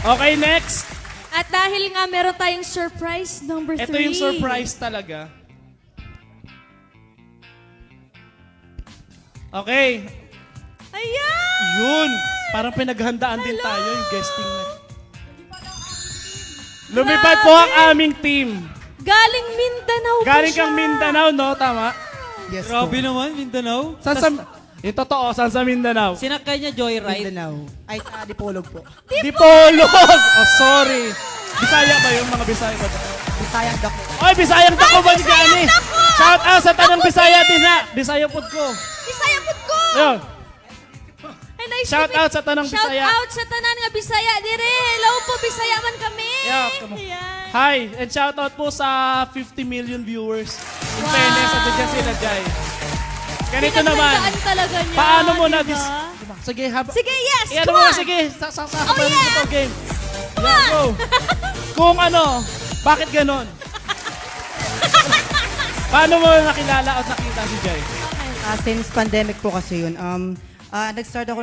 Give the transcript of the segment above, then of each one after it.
Okay, next. At dahil nga meron tayong surprise number 3. Ito yung surprise talaga. Okay. Ayan! Yun. Parang pinaghandaan din tayo yung guesting na. Lumipad po ang aming team. Galing Mindanao po Galing siya. kang Mindanao, no? Tama? Yes Grabe po. naman, Mindanao. Saan sa... Yung totoo, saan sa Mindanao? Sinakay niya Joyride. Mindanao. Ay, sa Dipolog po. Dipolog! Oh, sorry. Bisaya ba yung mga Bisaya ba? Bisayang Dako. Oy, Bisayang dako ba ni Gani? Shout out sa tanang Bisaya din ha. Bisaya pod ko. Bisaya po ko! Ayun. Ay, nice Shout to meet- out sa tanang Shout Bisaya. out sa tanan nga Bisaya dire. Hello po, Bisaya man kami. Yeah, come on. Ayan. Hi, and shout out po sa 50 million viewers. In fairness, ito dyan sila, Jai. Ganito naman. Pinaghandaan talaga niya. Paano mo na diba? Sige, haba. Sige, yes! Ano Come mo, on! sige. Sa Oh, yeah! ito game. Come Yeah, on! go. Kung ano, bakit ganon? Paano mo nakilala at nakita si Jai? Since pandemic po kasi yun, nag-start ako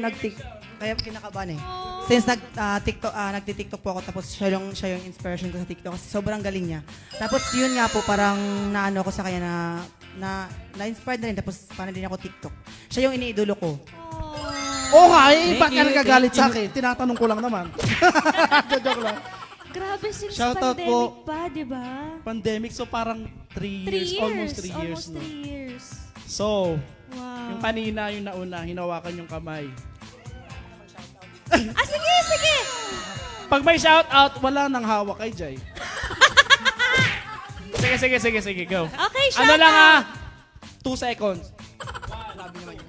kaya kinakabahan eh. Since nagti-TikTok po ako, tapos siya yung inspiration ko sa TikTok kasi sobrang galing niya. Tapos yun nga po, parang naano ako sa kanya na-inspired na rin, tapos parang din ako TikTok. Siya yung iniidolo ko. Oo nga, eh, Thank ba't ka you, nagagalit thank sa akin? Tinatanong ko lang naman. Joke lang. Grabe, since Shoutout pandemic po. pa, di ba? Pandemic, so parang 3 3 years, years. almost 3 years. Almost No? 3 years. So, Wow. yung kanina, yung nauna, hinawakan yung kamay. Ah, sige, sige! Pag may shout out, wala nang hawak kay Jai. Sige, go. Okay, shout Ano lang out. 2 seconds.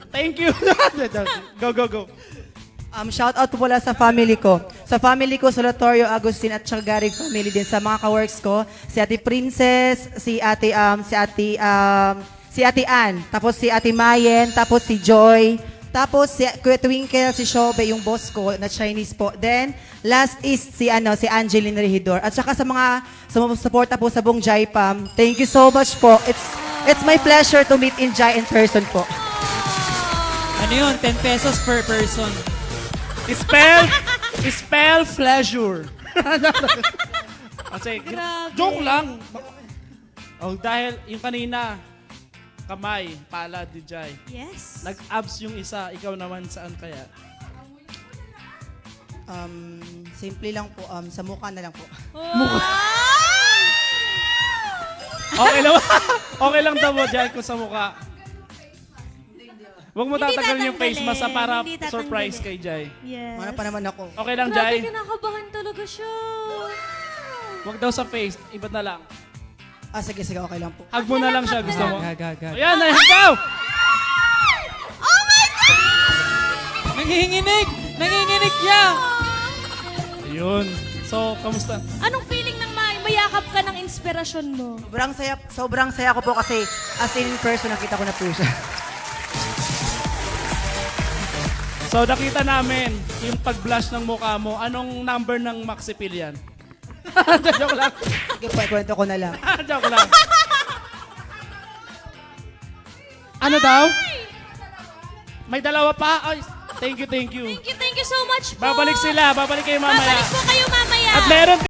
Thank you. Go. Shout out po pala sa family ko. Sa family ko, Solatorio, Agustin at saka Garig family din. Sa mga ka-works ko, si Ate Princess, si Ate Ann, tapos si Ate Mayen, tapos si Joy, tapos si Kuya Twinkle, si Shobe, yung boss ko na Chinese po. Then, last is si Angeline Regidor. At saka sa mga sumusuporta po sa buong Jaipam, thank you so much po. It's my pleasure to meet in Jai in person po. Ano yun? 10 pesos per person. Spell pleasure. Kasi, Grabe. joke lang. Oh, dahil yung kanina, kamay, pala, di Jai. Yes. Nag-abs yung isa, ikaw naman saan kaya? Simple lang po, sa mukha na lang po. Wow! Okay lang. Okay lang daw mo, Jai, kung sa mukha. Huwag mo Hindi tatagalin yung face mask para tatanggalin, hindi surprise tatanggalin. kay Jai. Yes. Mana pa naman ako. Okay lang, Grabe, Jai? kinakabahan talaga siya. Huwag daw sa face, iba't na lang. Sige, okay lang po. Hug mo na lang siya, gusto mo? Gag. Ayan, go! Oh my God! Nanginginig! Nanginginig siya! Ayun. So, kamusta? Anong feeling ng mayakap ka ng inspirasyon mo? Sobrang saya ko po kasi as in person nakita ko na po siya. So, nakita namin yung pag-blush ng mukha mo. Anong number ng Maxipilian? Joke lang. Sige po, kwento ko na lang. Joke lang. Ano daw? May dalawa pa? Ay, thank you. Thank you so much po. Babalik sila. Babalik kayo mamaya. Babalik po kayo mamaya. At meron